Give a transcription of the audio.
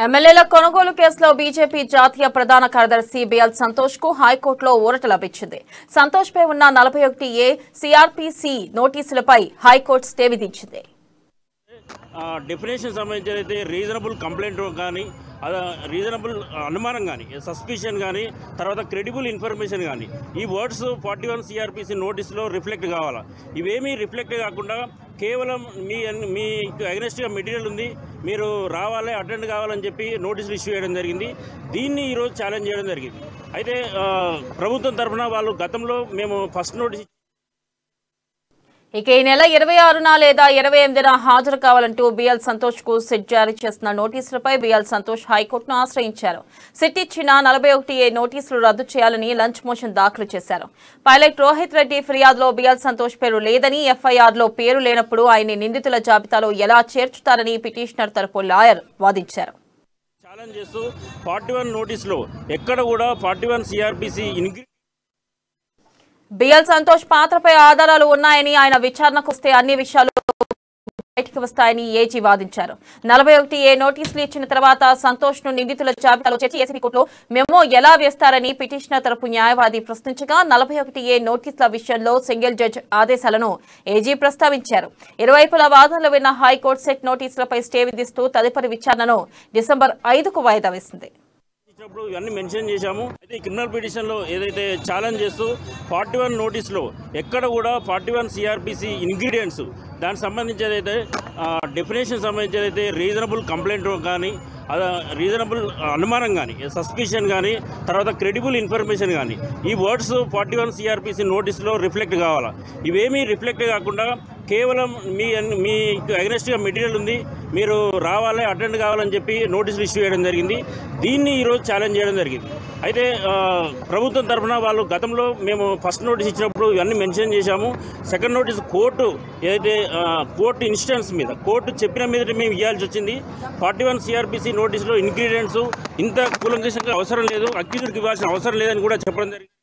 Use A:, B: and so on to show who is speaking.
A: ఎమ్మెల్యేల కొనుగోలు కేసులో బీజేపీ జాతీయ ప్రధాన కార్యదర్శి బిఎల్ సంతోష్ కు హైకోర్టులో ఊరట లభించింది. సంతోష్ పై ఉన్న 41A సిఆర్పిసి నోటీసులపై హైకోర్టు స్టే విధించింది.
B: డెఫినేషన్ సంబంధించి రీజనబుల్ కంప్లైంట్ కానీ రీజనబుల్ అనుమానం కానీ సస్పిషన్ కానీ తర్వాత క్రెడిబుల్ ఇన్ఫర్మేషన్ కానీ ఈ వర్డ్స్ 41 సిఆర్పిసి నోటీసులో రిఫ్లెక్ట్ కావాలా. ఇవేమీ రిఫ్లెక్ట్ కాకుండా కేవలం మీ అగెనెస్ట్గా మెటీరియల్ ఉంది, మీరు రావాలి, అటెండ్ కావాలని చెప్పి నోటీసులు ఇష్యూ చేయడం జరిగింది. దీన్ని ఈరోజు ఛాలెంజ్ చేయడం జరిగింది. అయితే ప్రభుత్వం తరఫున వాళ్ళు గతంలో మేము ఫస్ట్ నోటీస్
A: ఇక ఈ నెల 26న లేదా 28న హాజరు కావాలంటూ బిఎల్ సంతోష్ కు సిట్ జారీ చేసిన నోటీసులపై బిఎల్ సంతోష్ హైకోర్టును ఆశ్రయించారు. సిట్ ఇచ్చిన 41A నోటీసులు రద్దు చేయాలని లంచ్ మోషన్ దాఖలు చేశారు. పైలట్ రోహిత్ రెడ్డి ఫిర్యాదులో బిఎల్ సంతోష్ పేరు లేదని, ఎఫ్ఐఆర్లో పేరు లేనప్పుడు ఆయన్ని నిందితుల జాబితాలో ఎలా చేర్చుతారని పిటిషనర్ తరపు లాయర్ వాదించారు.
B: ఛాలెంజ్ చేస్తూ 41 నోటీసులో ఎక్కడ కూడా 41 సిఆర్పిసి
A: బిఎల్ సంతోష్ పాత్రపై ఆధారాలు ఉన్నాయని, ఆయన విచారణకు వస్తే అన్ని విషయాలు బయటికి వస్తాయని ఏజీ వాదించారు. 41A నోటీసులు ఇచ్చిన తర్వాత సంతోష్ ను నిందితుల జాబితాలో చేర్చి ఏసీబీ కోర్టులో మెమో ఎలా వేస్తారని పిటిషనర్ తరపు న్యాయవాది ప్రశ్నించగా 41A నోటీసుల విషయంలో సింగిల్ జడ్జ్ ఆదేశాలను ఏజీ ప్రస్తావించారు. ఇరువైపుల వాదనలు విన్న హైకోర్టు సెట్ నోటీసులపై స్టే విధిస్తూ తదుపరి విచారణను డిసెంబర్ 5కు వాయిదా వేసింది.
B: ఇవన్నీ మెన్షన్ చేశాము. అయితే ఈ క్రిమినల్ పిటిషన్లో ఏదైతే ఛాలెంజ్ చేస్తూ 41 నోటీసులో ఎక్కడ కూడా 41 సిఆర్పిసి ఇంగ్రీడియంట్స్ దానికి సంబంధించి ఏదైతే డెఫినేషన్ సంబంధించి అయితే రీజనబుల్ కంప్లైంట్ కానీ రీజనబుల్ అనుమానం కానీ సస్పిషన్ కానీ తర్వాత క్రెడిబుల్ ఇన్ఫర్మేషన్ కానీ ఈ వర్డ్స్ 41 సిఆర్పిసి నోటీసులో రిఫ్లెక్ట్ కావాలా. ఇవేమీ రిఫ్లెక్ట్ కాకుండా కేవలం మీ అగెనెస్ట్గా మెటీరియల్ ఉంది, మీరు రావాలి, అటెండ్ కావాలని చెప్పి నోటీసులు ఇష్యూ చేయడం జరిగింది. దీన్ని ఈరోజు ఛాలెంజ్ చేయడం జరిగింది. అయితే ప్రభుత్వం తరఫున వాళ్ళు గతంలో మేము ఫస్ట్ నోటీస్ ఇచ్చినప్పుడు ఇవన్నీ మెన్షన్ చేశాము. సెకండ్ నోటీస్ కోర్టు ఏదైతే కోర్టు ఇన్స్టెన్స్ మీద కోర్టు చెప్పిన మీద మేము ఇవ్వాల్సి వచ్చింది. 41 సిఆర్పిసి నోటీసులో ఇంగ్రీడియంట్స్ ఇంత కూలంకషంగా అవసరం లేదు, అక్యూజ్డ్కి ఇవ్వాల్సిన అవసరం లేదని కూడా చెప్పడం జరిగింది.